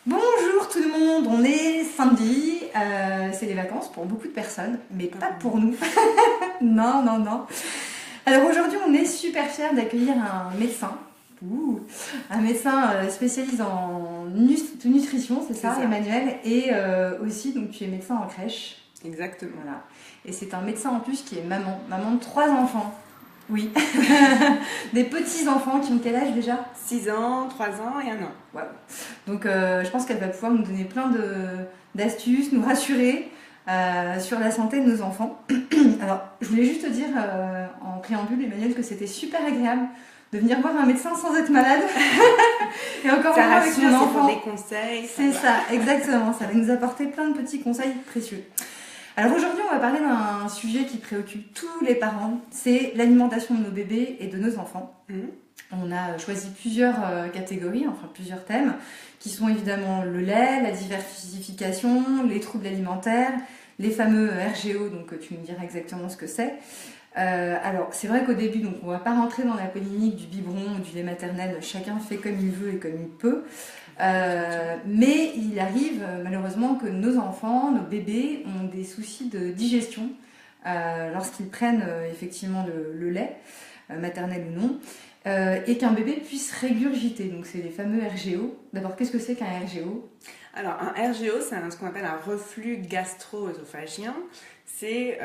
Bonjour tout le monde, on est samedi, c'est les vacances pour beaucoup de personnes, mais pas pour nous. Non, non, non. Alors aujourd'hui, on est super fiers d'accueillir un médecin. Un médecin spécialiste en nutrition, c'est ça, Emmanuel, et aussi, donc tu es médecin en crèche. Exactement. Voilà. Et c'est un médecin en plus qui est maman de 3 enfants. Oui. Des petits-enfants qui ont quel âge déjà? 6 ans, 3 ans et 1 an. Wow. Donc je pense qu'elle va pouvoir nous donner plein d'astuces, nous rassurer sur la santé de nos enfants. Alors je voulais juste te dire en préambule, Emmanuel, que c'était super agréable de venir voir un médecin sans être malade. Et encore ça moins avec rassure, mon enfant. C'est pour des conseils. C'est ça, exactement. Ça va nous apporter plein de petits conseils précieux. Alors aujourd'hui, on va parler d'un sujet qui préoccupe tous les parents, c'est l'alimentation de nos bébés et de nos enfants. On a choisi plusieurs catégories, enfin plusieurs thèmes, qui sont évidemment le lait, la diversification, les troubles alimentaires, les fameux RGO, donc tu nous diras exactement ce que c'est. Alors c'est vrai qu'au début, donc, on ne va pas rentrer dans la polémique du biberon ou du lait maternel, chacun fait comme il veut et comme il peut. Mais il arrive malheureusement que nos enfants, nos bébés ont des soucis de digestion lorsqu'ils prennent effectivement le lait, maternel ou non, et qu'un bébé puisse régurgiter. Donc c'est les fameux RGO. D'abord, qu'est-ce que c'est qu'un RGO? Alors un RGO, c'est ce qu'on appelle un reflux gastro-œsophagien. C'est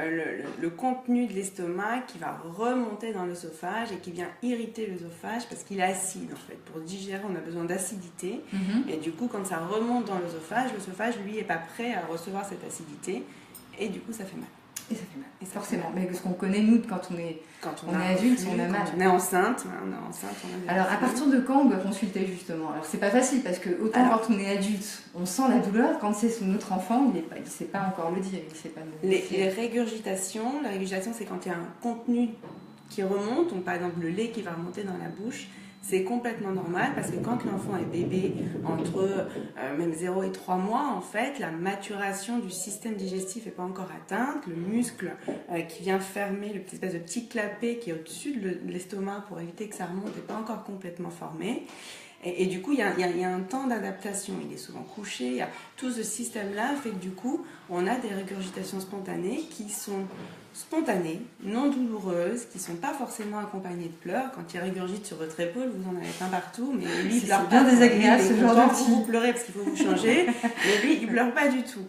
le contenu de l'estomac qui va remonter dans l'œsophage et qui vient irriter l'œsophage parce qu'il est acide en fait. Pour digérer, on a besoin d'acidité. Et du coup, quand ça remonte dans l'œsophage lui est pas prêt à recevoir cette acidité et du coup ça fait mal. Et ça fait mal. Et forcément. Mais ce qu'on connaît nous quand on est adulte, on a mal. Quand on est enceinte, on a Alors à partir de quand on doit consulter justement? Alors c'est pas facile parce que autant quand on est adulte, on sent la douleur, quand c'est notre enfant, il sait pas encore le dire, il sait pas les régurgitations, la régurgitation c'est quand il y a un contenu qui remonte, donc par exemple le lait qui va remonter dans la bouche. C'est complètement normal parce que quand l'enfant est bébé, entre même 0 et 3 mois, en fait, la maturation du système digestif n'est pas encore atteinte. Le muscle qui vient fermer, le espèce de petit clapet qui est au-dessus de l'estomac pour éviter que ça remonte n'est pas encore complètement formé. Et du coup, il y a un temps d'adaptation. Il est souvent couché. Tout ce système-là fait que du coup, on a des régurgitations spontanées qui sont spontanées, non douloureuses, qui ne sont pas forcément accompagnées de pleurs. Quand il régurgite sur votre épaule, vous en avez plein partout, mais lui, il pleure pas. C'est bien désagréable ce genre de petit. Vous pleurez parce qu'il faut vous changer, mais lui, il pleure pas du tout.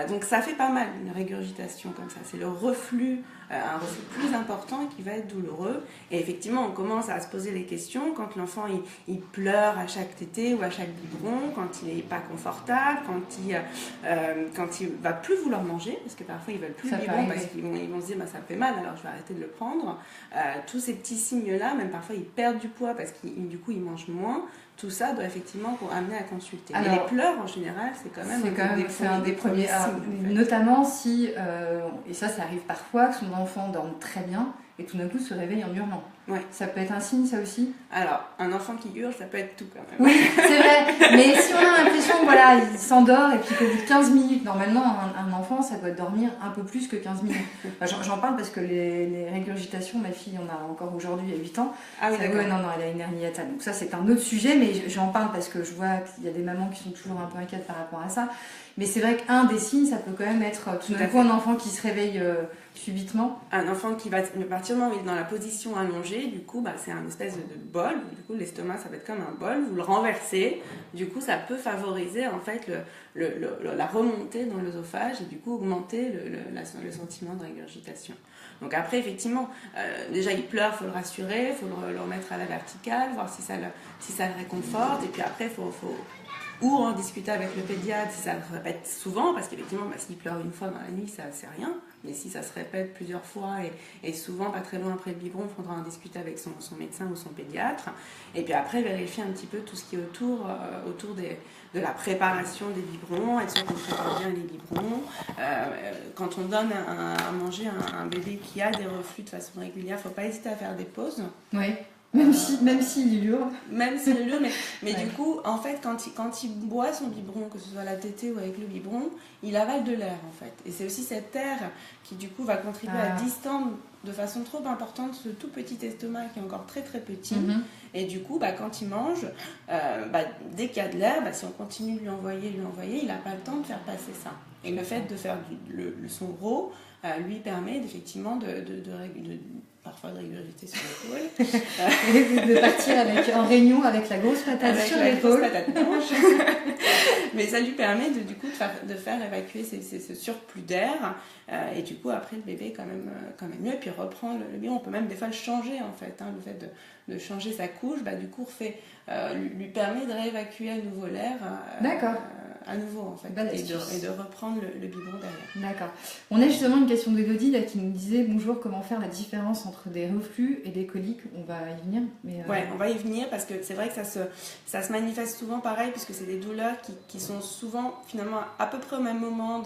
Donc ça fait pas mal une régurgitation comme ça. C'est le reflux, un reflux plus important qui va être douloureux. Et effectivement, on commence à se poser les questions quand l'enfant il pleure à chaque tétée ou à chaque biberon, quand il n'est pas confortable, quand il va plus vouloir manger, parce que parfois ils veulent plus le biberon parce qu'ils vont se dire bah, ça me fait mal, alors je vais arrêter de le prendre. Tous ces petits signes-là, même parfois ils perdent du poids parce qu'ils du coup ils mangent moins. Tout ça doit effectivement amener à consulter. Mais les pleurs, en général, c'est quand même un des premiers signes. En fait. Notamment si, et ça arrive parfois, que son enfant dorme très bien et tout d'un coup se réveille en hurlant. Ouais. Ça peut être un signe, ça aussi? Alors, un enfant qui hurle, ça peut être tout quand même. Oui, c'est vrai. Mais si on a l'impression voilà, il s'endort et puis qu'au bout de 15 minutes, normalement, un enfant, ça doit dormir un peu plus que 15 minutes. Enfin, j'en parle parce que les régurgitations, ma fille en a encore aujourd'hui à 8 ans. Ah oui, d'accord. Non, elle a une hernie hiatale. Donc ça, c'est un autre sujet, mais j'en parle parce que je vois qu'il y a des mamans qui sont toujours un peu inquiètes par rapport à ça. Mais c'est vrai qu'un des signes, ça peut quand même être tout d'un coup un enfant qui se réveille subitement. Un enfant qui va, à partir du moment où il est dans la position allongée, du coup, c'est un espèce de bol. Du coup, l'estomac, ça va être comme un bol. Vous le renversez. Du coup, ça peut favoriser en fait la remontée dans l'œsophage et du coup augmenter le sentiment de régurgitation. Donc après, effectivement, déjà il pleure, il faut le rassurer, il faut le remettre à la verticale, voir si ça le réconforte. Et puis après, il faut ou en discuter avec le pédiatre si ça le répète souvent, parce qu'effectivement, s'il pleure une fois dans la nuit, ça c'est rien. Mais si ça se répète plusieurs fois et souvent pas très loin après le biberon, il faudra en discuter avec son médecin ou son pédiatre. Et puis après, vérifier un petit peu tout ce qui est autour de la préparation des biberons, être sûr qu'on prépare bien les biberons. Quand on donne à manger un bébé qui a des reflux de façon régulière, il ne faut pas hésiter à faire des pauses. Oui. Même s'il hurle. Même s'il hurle, mais du coup, en fait, quand il boit son biberon, que ce soit à la tétée ou avec le biberon, il avale de l'air, en fait. Et c'est aussi cet air qui, du coup, va contribuer à distendre de façon trop importante ce tout petit estomac qui est encore très très petit. Et du coup, quand il mange, dès qu'il y a de l'air, si on continue de lui envoyer, il n'a pas le temps de faire passer ça. Et le fait de faire son rot lui permet effectivement parfois de régurgiter sur l'épaule. De partir en réunion avec la grosse patate sur l'épaule. Mais ça lui permet de faire évacuer ce surplus d'air. Et du coup, après, le bébé est quand même mieux. Et puis reprend le biberon. On peut même des fois le changer, en fait. Le fait de changer sa couche, du coup, lui permet de réévacuer à nouveau l'air. D'accord. À nouveau, en fait. Et de reprendre le biberon derrière. D'accord. On a justement une question d'Élodie là qui nous disait bonjour, comment faire la différence entre des reflux et des coliques. On va y venir. Ouais, on va y venir parce que c'est vrai que ça se manifeste souvent pareil, puisque c'est des douleurs qui sont souvent finalement à peu près au même moment.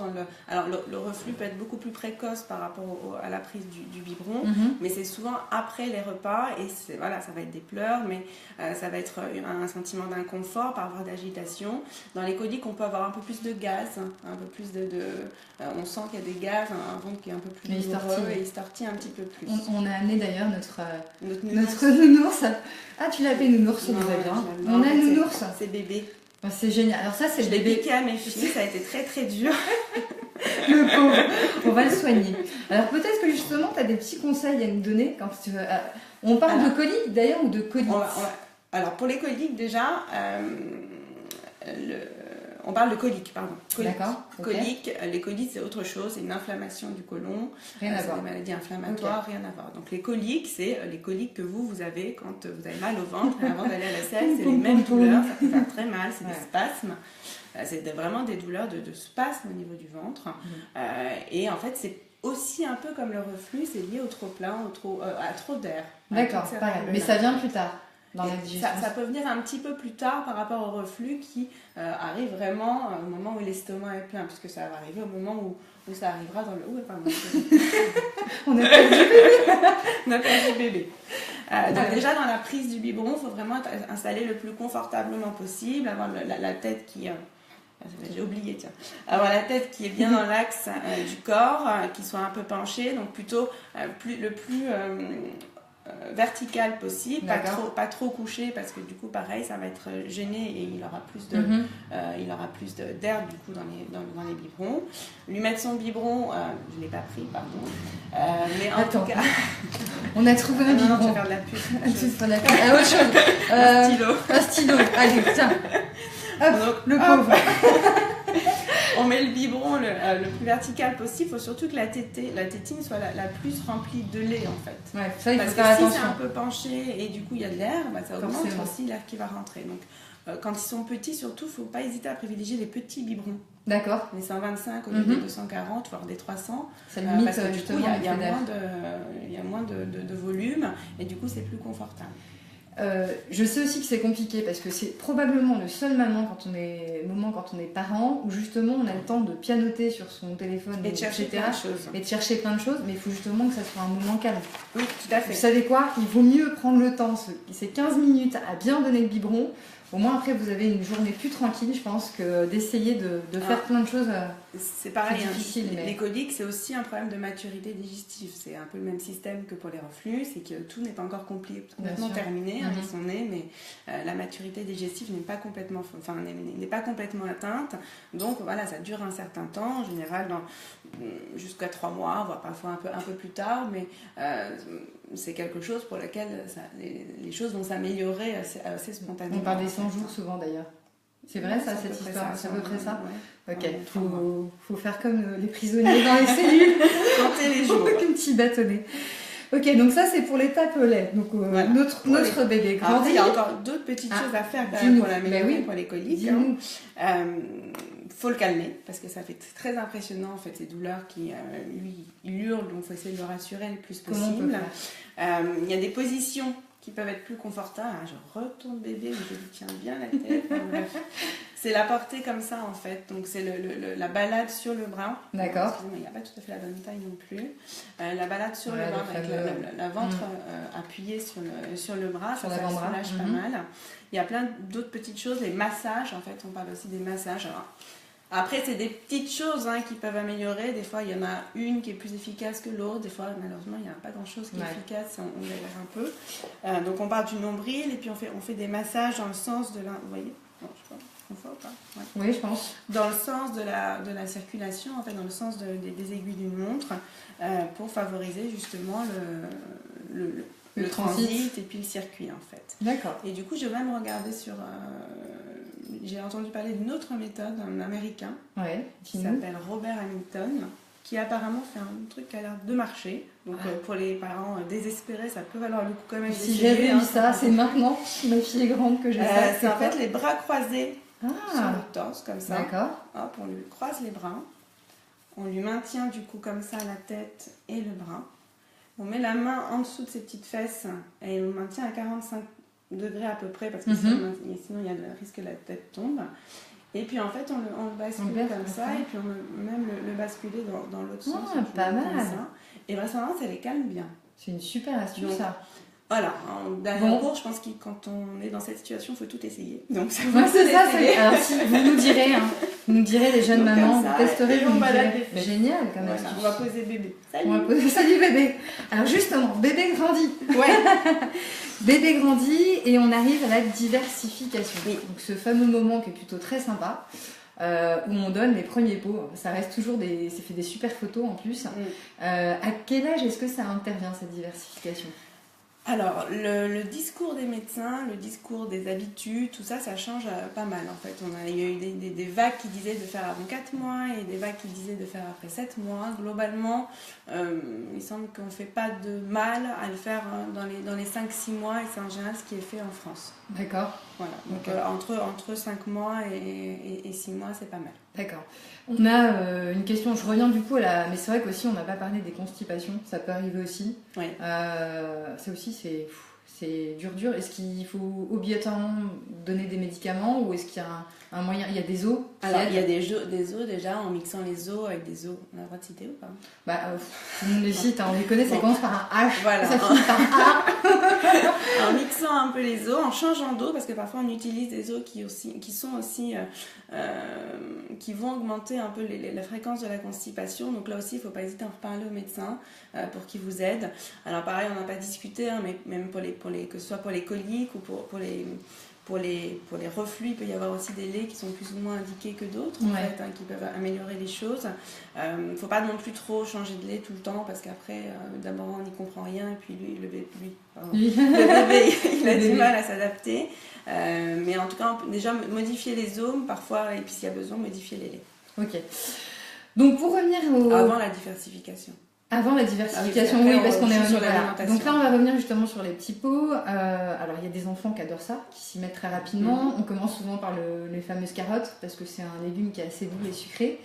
Alors le reflux peut être beaucoup plus précoce par rapport à la prise du biberon, mais c'est souvent après les repas et ça va être des pleurs, mais ça va être un sentiment d'inconfort, parfois d'agitation. Dans les coliques, on peut avoir un peu plus de gaz, un peu plus on sent qu'il y a des gaz, un ventre qui est un peu plus douloureux et il se tortille un petit peu plus. On a amené d'ailleurs notre nounours. Ah, tu l'avais nounours, on nous a bien. On a nounours. C'est bébé. Oh, c'est génial. Alors ça, c'est le bébé. Je l'ai piqué à mes filles, ça a été très très dur. Le pauvre. On va le soigner. Alors peut-être que justement, tu as des petits conseils à nous donner quand tu veux. On parle de coliques d'ailleurs ou de coliques? Alors pour les coliques déjà, on parle de coliques, pardon. D'accord. Coliques, les coliques c'est autre chose, c'est une inflammation du côlon. Rien à voir. C'est des maladies inflammatoires, rien à voir. Donc les coliques, c'est les coliques que vous avez quand vous avez mal au ventre et avant d'aller à la selle, c'est les mêmes douleurs, ça peut faire très mal, c'est des spasmes. C'est vraiment des douleurs de spasmes au niveau du ventre. Et en fait, c'est aussi un peu comme le reflux, c'est lié au trop-plein, à trop d'air. D'accord, pareil. Mais ça vient plus tard. Ça peut venir un petit peu plus tard par rapport au reflux qui arrive vraiment au moment où l'estomac est plein, puisque ça va arriver au moment où ça arrivera dans le... On n'a pas du bébé. On n'a pas du bébé. Donc déjà dans la prise du biberon, il faut vraiment installer le plus confortablement possible, avoir la tête qui... j'ai oublié, tiens. Avoir la tête qui est bien dans l'axe du corps, qui soit un peu penchée, donc plutôt le plus... vertical possible, pas trop couché parce que du coup pareil ça va être gêné et il aura plus d'air du coup dans les biberons. Lui mettre son biberon, je l'ai pas pris pardon, mais en tout cas on a trouvé un biberon. Je vais faire de la pub. Autre chose. Un stylo. Allez tiens. Hop, le pauvre. On met le biberon le plus vertical possible. Il faut surtout que la tétine soit la plus remplie de lait en fait. Ouais, ça, il faut parce faire que attention. si c'est un peu penché et du coup il y a de l'air, ça augmente aussi l'air qui va rentrer. Donc quand ils sont petits surtout, il ne faut pas hésiter à privilégier les petits biberons. D'accord. Les 125 au lieu des 240, voire des 300. Ça limite parce que du coup il y a moins de volume et du coup c'est plus confortable. Je sais aussi que c'est compliqué parce que c'est probablement le seul moment quand on est parent où justement on a le temps de pianoter sur son téléphone et de chercher plein de choses. Et de chercher plein de choses, mais il faut justement que ça soit un moment calme. Oui, tout à fait. Vous savez quoi? Il vaut mieux prendre le temps, ces 15 minutes à bien donner le biberon. Au moins après vous avez une journée plus tranquille, je pense, que d'essayer de faire plein de choses. C'est pareil, difficile, les coliques c'est aussi un problème de maturité digestive. C'est un peu le même système que pour les reflux, c'est que tout n'est pas encore complètement terminé avec son nez, mais la maturité digestive n'est pas complètement atteinte. Donc voilà, ça dure un certain temps, en général jusqu'à 3 mois, voire parfois un peu plus tard, mais c'est quelque chose pour lequel les choses vont s'améliorer assez spontanément. On parle des 100 jours souvent d'ailleurs. C'est vrai ça, cette histoire? C'est à peu près ça? Ouais. Ok, faut faire comme les prisonniers dans les cellules. Compter les jours. Avec un petit bâtonnet. Ok, donc ça c'est pour l'étape lait. Donc notre bébé grandit. Après, il y a encore d'autres petites choses à faire pour l'améliorer, pour les coliques. Faut le calmer parce que ça fait très impressionnant en fait ces douleurs qui lui il hurle, donc il faut essayer de le rassurer le plus possible. Il y a des positions qui peuvent être plus confortables. Je retourne bébé, mais je lui tiens bien la tête. C'est la portée comme ça en fait. Donc c'est la balade sur le bras. D'accord. Excusez-moi, il n'y a pas tout à fait la bonne taille non plus. La balade sur le bras avec la ventre appuyée sur le bras, sur ça soulage pas mal. Il y a plein d'autres petites choses, les massages en fait, on parle aussi des massages. Alors, après, c'est des petites choses qui peuvent améliorer. Des fois, il y en a une qui est plus efficace que l'autre. Des fois, malheureusement, il n'y a pas grand-chose qui est efficace. On galère un peu. Donc, on part du nombril et puis on fait des massages dans le sens de la... Vous voyez? Non, je sais pas. On voit ou pas? Oui, je pense. Dans le sens de la circulation, en fait, dans le sens des aiguilles d'une montre, pour favoriser justement le transit et puis le circuit, en fait. D'accord. Et du coup, je vais même regarder sur... j'ai entendu parler d'une autre méthode, un américain, qui s'appelle Robert Hamilton, qui apparemment fait un truc qui a l'air de marcher. Donc pour les parents désespérés, ça peut valoir le coup quand même. Si j'avais eu ça, c'est maintenant, ma fille est grande, que j'ai ça. C'est en fait les bras croisés sur le torse, comme ça. D'accord. Hop, on lui croise les bras. On lui maintient du coup comme ça la tête et le bras. On met la main en dessous de ses petites fesses et on maintient à 45 degrés à peu près parce que sinon il y a le risque que la tête tombe. Et puis en fait on le bascule comme ça et puis on peut même le basculer dans l'autre sens. Pas mal. Et vraisemblablement ça les calme bien. C'est une super astuce. Donc, ça. Voilà, en dernier cours, je pense que quand on est dans cette situation, il faut tout essayer. Donc c'est ça. Alors si vous nous direz les jeunes mamans, vous testerez, vous nous direz. Génial quand même. Voilà, on va poser bébé. Salut bébé. Alors justement, bébé grandit. Ouais. Bébé grandit et on arrive à la diversification. Oui. Donc ce fameux moment qui est plutôt très sympa. Où on donne les premiers pots. Ça reste toujours ça fait des super photos en plus. À quel âge est-ce que ça intervient cette diversification? Alors, le discours des médecins, le discours des habitudes, tout ça, ça change pas mal en fait. Il y a eu des vagues qui disaient de faire avant 4 mois et des vagues qui disaient de faire après 7 mois. Globalement, il semble qu'on ne fait pas de mal à le faire dans les 5-6 mois et c'est en général ce qui est fait en France. D'accord. Voilà, donc entre 5 mois et 6 mois, c'est pas mal. D'accord. On a une question, je reviens du coup mais c'est vrai qu'aussi on n'a pas parlé des constipations, ça peut arriver aussi. Oui. Ça aussi c'est dur. Est-ce qu'il faut obligatoirement donner des médicaments ou est-ce qu'il y a un moyen? Il y a des os? Alors il y a des os déjà en mixant les os avec des os. On a le droit de citer ou pas? Tout le monde les cite, on les connaît, ça commence par un H, voilà. Ça finit par A. En mixant un peu les os, en changeant d'eau, parce que parfois on utilise des os qui vont augmenter un peu la fréquence de la constipation. Donc là aussi, il ne faut pas hésiter à en reparler au médecin pour qu'il vous aide. Alors pareil, on n'a pas discuté, mais même que ce soit pour les coliques ou pour les reflux, il peut y avoir aussi des laits qui sont plus ou moins indiqués que d'autres, en fait, qui peuvent améliorer les choses. Il ne faut pas non plus trop changer de lait tout le temps, parce qu'après, d'abord, on n'y comprend rien, et puis le bébé, il a du mal à s'adapter. Mais en tout cas, on peut déjà modifier les os, parfois, et puis s'il y a besoin, modifier les laits. Ok. Donc, pour revenir Avant la diversification. Avant la diversification, oui, parce qu'on est sur l'alimentation. Donc là, on va revenir justement sur les petits pots. Alors, il y a des enfants qui adorent ça, qui s'y mettent très rapidement. On commence souvent par les fameuses carottes, parce que c'est un légume qui est assez doux et sucré.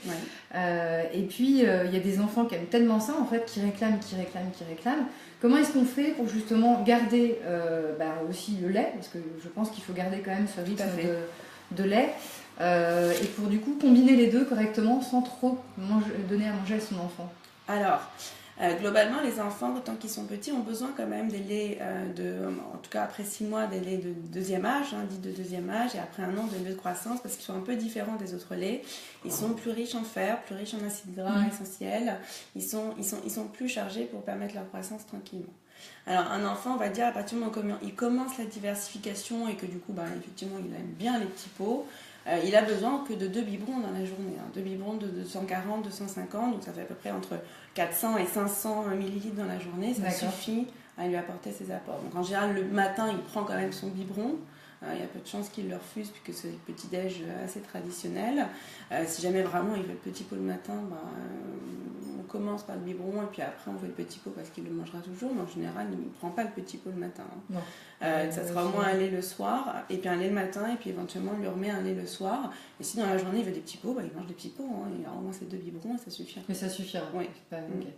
Et puis, il y a des enfants qui aiment tellement ça, en fait, qui réclament. Comment est-ce qu'on fait pour justement garder aussi le lait? Parce que je pense qu'il faut garder quand même ce rythme de lait. Et pour du coup combiner les deux correctement sans trop donner à manger à son enfant. Alors, globalement, les enfants, tant qu'ils sont petits, ont besoin quand même des laits en tout cas après 6 mois, des laits de deuxième âge, dits de deuxième âge, et après 1 an, des laits de croissance, parce qu'ils sont un peu différents des autres laits. Ils sont plus riches en fer, plus riches en acides gras essentiels. Ils sont plus chargés pour permettre leur croissance tranquillement. Alors, un enfant, on va dire, à partir du moment où il commence la diversification et que du coup, effectivement, il aime bien les petits pots, il a besoin que de 2 biberons dans la journée. 2 biberons de 240, 250, donc ça fait à peu près entre 400 et 500 millilitres dans la journée. Ça suffit à lui apporter ses apports. Donc en général, le matin, il prend quand même son biberon. Il y a peu de chances qu'il le refuse puisque c'est le petit-déj assez traditionnel. Si jamais vraiment il veut le petit pot le matin, on commence par le biberon et puis après on veut le petit pot parce qu'il le mangera toujours. Mais en général, il ne prend pas le petit pot le matin. Ça sera au moins un lait le soir et puis un lait le matin et puis éventuellement on lui remet un lait le soir. Et si dans la journée il veut des petits pots, il mange des petits pots. Il aura au moins ces 2 biberons et ça suffira. Mais ça suffira. Oui. Okay.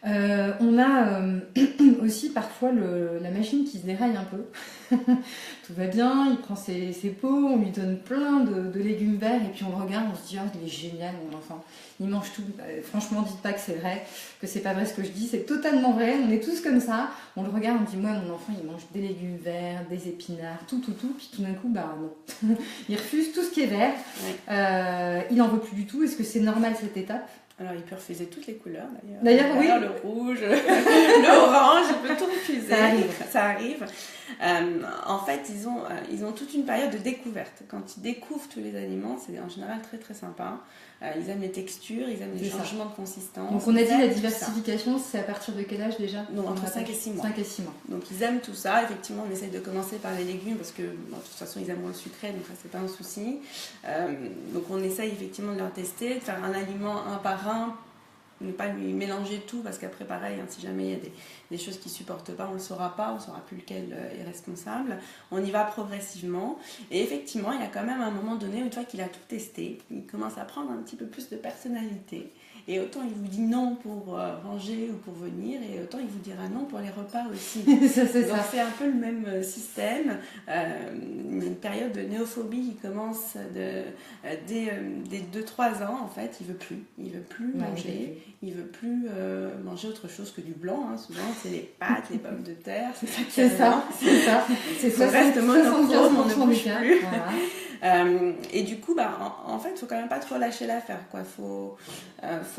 On a aussi parfois la machine qui se déraille un peu. Tout va bien, il prend ses pots, on lui donne plein de légumes verts et puis on le regarde, on se dit oh, il est génial mon enfant, il mange tout. Franchement, dites pas que c'est vrai, que c'est pas vrai ce que je dis, c'est totalement vrai, on est tous comme ça. On le regarde, on dit moi mon enfant il mange des légumes verts, des épinards, tout, puis tout d'un coup bah non, il refuse tout ce qui est vert, il en veut plus du tout. Est-ce que c'est normal cette étape? Alors, il peut refuser toutes les couleurs, d'ailleurs. D'ailleurs, oui. Le rouge, l'orange, il peut tout refuser. Ça arrive. En fait, ils ont toute une période de découverte. Quand ils découvrent tous les aliments, c'est en général très, très sympa. Ils aiment les textures, ils aiment les changements de consistance. Donc, on a dit la diversification, c'est à partir de quel âge déjà? Donc, entre 5 et 6 mois. 5 et 6 mois. Donc, ils aiment tout ça. Effectivement, on essaye de commencer par les légumes parce que, bon, de toute façon, ils aiment le sucré, donc ça, c'est pas un souci. Donc, on essaye effectivement de leur tester, de faire un aliment un par un, ne pas lui mélanger tout parce qu'après pareil, si jamais il y a des choses qu'il ne supporte pas, on ne le saura pas, on ne saura plus lequel est responsable. On y va progressivement et effectivement il y a quand même un moment donné, une fois qu'il a tout testé, il commence à prendre un petit peu plus de personnalité et autant il vous dit non pour ranger ou pour venir et autant il vous dira non pour les repas aussi. Donc c'est un peu le même système, une période de néophobie qui commence dès 2-3 ans en fait, il veut plus manger. Il veut plus manger autre chose que du blanc. Hein. Souvent, c'est les pâtes, les pommes de terre. C'est ça. C'est on reste monochrome, on ne bouge plus. Voilà. Et du coup, en fait, il ne faut quand même pas trop lâcher l'affaire. Il faut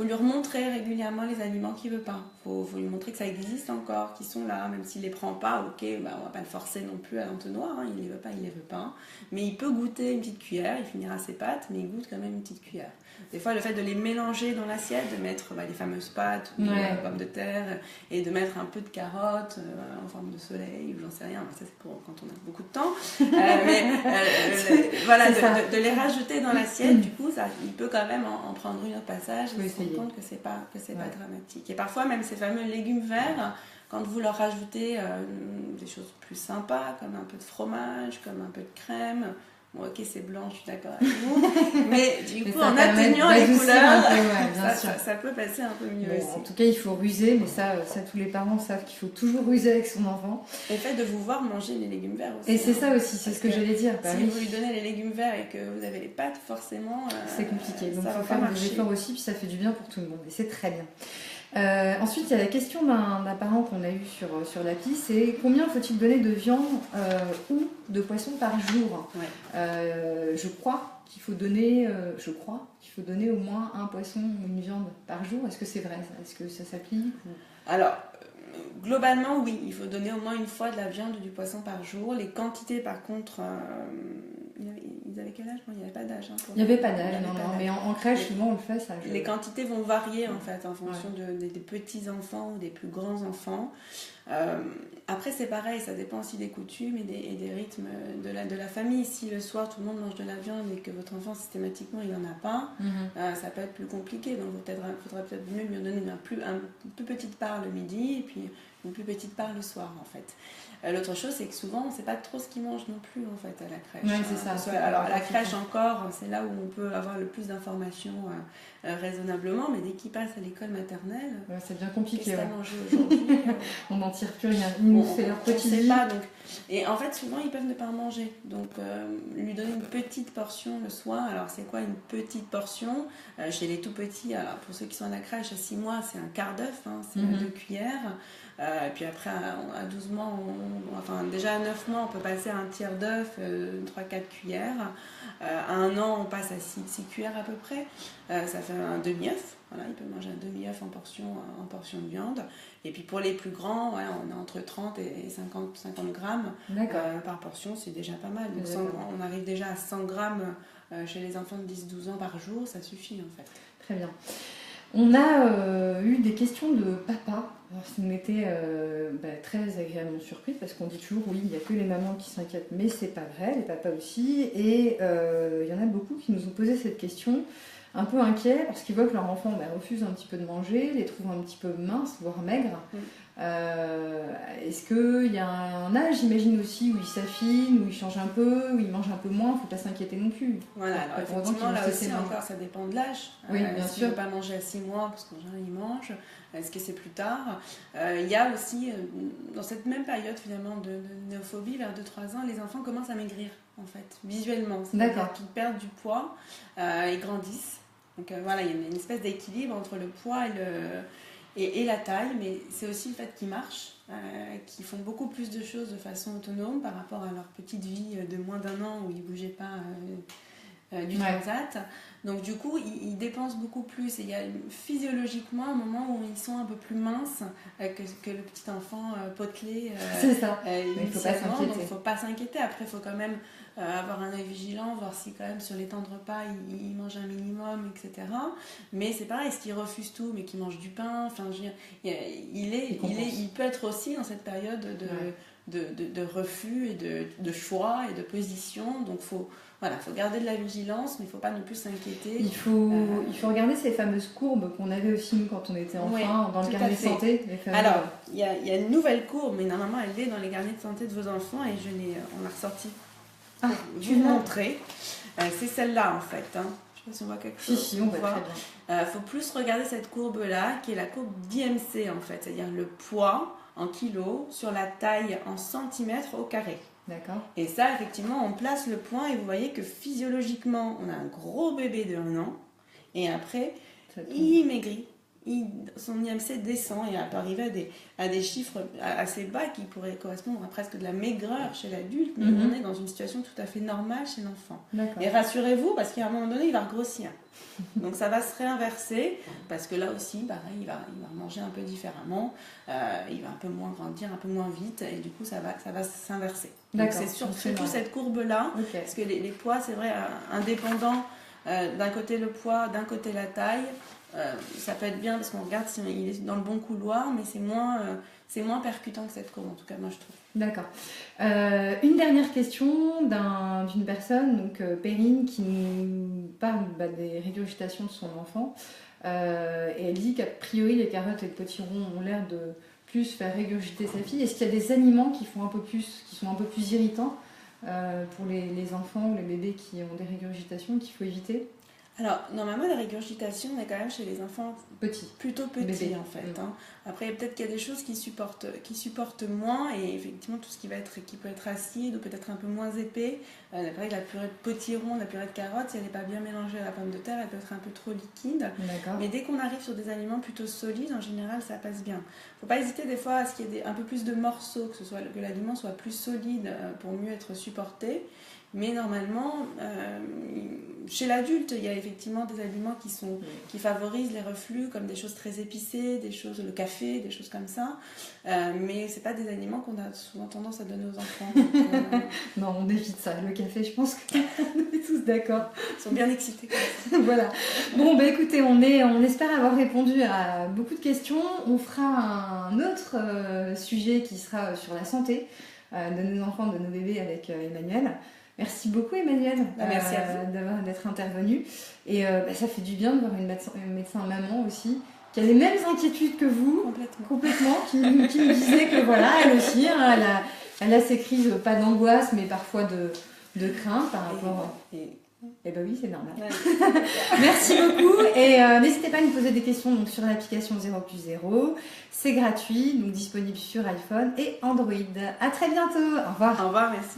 lui remontrer régulièrement les aliments qu'il ne veut pas. Il faut lui montrer que ça existe encore, qu'ils sont là. Même s'il ne les prend pas, ok, on ne va pas le forcer non plus à l'entonnoir. Hein. Il ne les veut pas, il ne les veut pas. Mais il peut goûter une petite cuillère. Il finira ses pâtes, mais il goûte quand même une petite cuillère. Des fois, le fait de les mélanger dans l'assiette, de mettre les fameuses pâtes ou les pommes de terre et de mettre un peu de carottes en forme de soleil ou j'en sais rien, ça c'est pour quand on a beaucoup de temps, voilà, de les rajouter dans l'assiette, du coup, il peut quand même en prendre une au passage et se rendre compte que c'est pas dramatique. Et parfois, même ces fameux légumes verts, quand vous leur rajoutez des choses plus sympas, comme un peu de fromage, comme un peu de crème. Bon, ok, c'est blanc, je suis d'accord avec vous. Mais du coup, en atteignant les couleurs, ça peut passer un peu mieux aussi. En tout cas, il faut ruser, mais ça tous les parents savent qu'il faut toujours ruser avec son enfant. Et le fait de vous voir manger les légumes verts aussi. Et c'est ça aussi, c'est ce que j'allais dire. Si vous lui donnez les légumes verts et que vous avez les pâtes, forcément, c'est compliqué. Donc, il faut faire des efforts aussi, puis ça fait du bien pour tout le monde. Et c'est très bien. Ensuite, il y a la question d'un parent qu'on a eu sur l'appli, c'est combien faut-il donner de viande ou de poisson par jour? Je crois qu'il faut donner au moins un poisson ou une viande par jour. Est-ce que c'est vrai ça? Est-ce que ça s'applique Alors, globalement, oui, il faut donner au moins une fois de la viande ou du poisson par jour. Les quantités, par contre, ils avaient quel âge? Bon, il n'y avait pas d'âge. Hein, il n'y avait pas d'âge, non, mais en crèche, souvent on le fait ça. Les quantités vont varier en fait en fonction des petits enfants ou des plus grands enfants. Après, c'est pareil, ça dépend aussi des coutumes et des rythmes de la famille. Si le soir tout le monde mange de la viande et que votre enfant systématiquement il n'en a pas, ça peut être plus compliqué. Donc il faudrait peut-être mieux lui donner une plus petite part le midi et puis une plus petite part le soir en fait. L'autre chose, c'est que souvent, on ne sait pas trop ce qu'ils mangent non plus en fait à la crèche. Oui, c'est ça. Alors à la crèche encore, c'est là où on peut avoir le plus d'informations raisonnablement, mais dès qu'ils passent à l'école maternelle, c'est bien compliqué. Qu'est-ce qu'on a mangé aujourd'hui On n'en tire plus rien. Ils nous font leur petit lit. Pas, donc. Et en fait, souvent, ils peuvent ne pas en manger. Donc, lui donner une petite portion le soir. Alors, c'est quoi une petite portion? Chez les tout petits, alors pour ceux qui sont à la crèche à 6 mois, c'est un quart d'œuf, hein, c'est 2 cuillères. Et puis après, à 12 mois, déjà à 9 mois, on peut passer à un tiers d'œuf, 3-4 cuillères. À 1 an, on passe à 6 cuillères à peu près. Ça fait un demi-œuf. Voilà, il peut manger un demi-œuf en portion de viande. Et puis pour les plus grands, voilà, on est entre 30 et 50 grammes par portion, c'est déjà pas mal. Donc on arrive déjà à 100 grammes chez les enfants de 10-12 ans par jour, ça suffit en fait. Très bien. On a eu des questions de papa. Alors, ça nous était très agréablement surpris parce qu'on dit toujours oui, il n'y a que les mamans qui s'inquiètent, mais c'est pas vrai, les papas aussi. Et il y en a beaucoup qui nous ont posé cette question, un peu inquiets parce qu'ils voient que leur enfant refuse un petit peu de manger, les trouve un petit peu minces, voire maigres. Est-ce qu'il y a un âge, j'imagine aussi, où il s'affine, où il change un peu, où il mange un peu moins, il ne faut pas s'inquiéter non plus. Voilà, alors effectivement, là aussi encore, ça dépend de l'âge. Oui, bien sûr. Il ne peut pas manger à 6 mois, parce qu'en général, il mange. Est-ce que c'est plus tard? Il y a aussi, dans cette même période finalement de néophobie, vers 2-3 ans, les enfants commencent à maigrir, en fait, visuellement. D'accord. Qu'ils perdent du poids, ils grandissent. Donc voilà, il y a une espèce d'équilibre entre le poids et la taille, mais c'est aussi le fait qu'ils marchent, qu'ils font beaucoup plus de choses de façon autonome par rapport à leur petite vie de moins d'1 an où ils ne bougeaient pas du transat. Donc du coup, ils dépensent beaucoup plus. Et il y a physiologiquement un moment où ils sont un peu plus minces que le petit enfant potelé. C'est ça. Il ne faut pas s'inquiéter. Donc il ne faut pas s'inquiéter. Après, il faut quand même avoir un œil vigilant, voir si quand même sur les temps de repas, il mange un minimum, etc. Mais c'est pareil, est-ce qu'il refuse tout, mais qu'il mange du pain? Enfin, je veux dire, il peut être aussi dans cette période de refus et de choix et de position. Donc faut garder de la vigilance, mais il ne faut pas non plus s'inquiéter. Il faut regarder ces fameuses courbes qu'on avait aussi nous quand on était enfant, dans le carnet de santé. Alors, il y a une nouvelle courbe, mais normalement elle est dans les carnets de santé de vos enfants et on l'a ressortie pour vous montrer. C'est celle-là en fait. Hein. Je ne sais pas si on voit quelque chose. Si, on voit très bien. Il faut plus regarder cette courbe-là, qui est la courbe d'IMC en fait, c'est-à-dire le poids en kilos sur la taille en centimètres au carré. D'accord. Et ça, effectivement, on place le point et vous voyez que physiologiquement, on a un gros bébé de 1 an et après, il maigrit. Son IMC descend et peut arriver à des chiffres assez bas qui pourraient correspondre à presque de la maigreur chez l'adulte, mais on est dans une situation tout à fait normale chez l'enfant. Et rassurez-vous, parce qu'à un moment donné, il va regrossir. Donc ça va se réinverser, parce que là aussi, pareil, il va manger un peu différemment, il va un peu moins grandir, un peu moins vite, et du coup, ça va s'inverser. Donc c'est surtout cette courbe-là, parce que les poids, c'est vrai, indépendants, d'un côté le poids, d'un côté la taille, ça peut être bien parce qu'on regarde si il est dans le bon couloir, mais c'est moins percutant que cette courbe, en tout cas moi je trouve. D'accord. Une dernière question d'une personne, donc Perrine, qui nous parle des régurgitations de son enfant, et elle dit qu'a priori les carottes et le potiron ont l'air de plus faire régurgiter sa fille. Est-ce qu'il y a des aliments qui sont un peu plus irritants pour les enfants ou les bébés qui ont des régurgitations qu'il faut éviter? Alors, normalement, la régurgitation, on est quand même chez les enfants plutôt petits, bébé. En fait. Hein. Après, peut-être qu'il y a des choses qui supportent moins, et effectivement, tout ce qui peut être acide ou peut-être un peu moins épais. Par exemple, la purée de potiron, la purée de carotte, si elle n'est pas bien mélangée à la pomme de terre, elle peut être un peu trop liquide. Mais dès qu'on arrive sur des aliments plutôt solides, en général, ça passe bien. Il ne faut pas hésiter des fois à ce qu'il y ait un peu plus de morceaux, que l'aliment soit plus solide pour mieux être supporté. Mais normalement, chez l'adulte, il y a effectivement des aliments qui favorisent les reflux, comme des choses très épicées, le café, des choses comme ça. Mais ce n'est pas des aliments qu'on a souvent tendance à donner aux enfants. Donc, non, on évite ça. Le café, je pense qu'on est tous d'accord. Ils sont bien excités comme ça. Voilà. Bon, écoutez, on espère avoir répondu à beaucoup de questions. On fera un autre sujet qui sera sur la santé de nos enfants, de nos bébés avec Emmanuel. Merci beaucoup Emmanuel merci à vous d'être intervenu et ça fait du bien de voir une médecin maman aussi qui a les mêmes inquiétudes que vous complètement qui nous disait que voilà elle aussi hein, elle a ses crises pas d'angoisse mais parfois de crainte par rapport et ben oui c'est normal. Ouais. Merci beaucoup et n'hésitez pas à nous poser des questions donc, sur l'application 0+0 c'est gratuit donc disponible sur iPhone et Android. À très bientôt, au revoir. Au revoir, merci.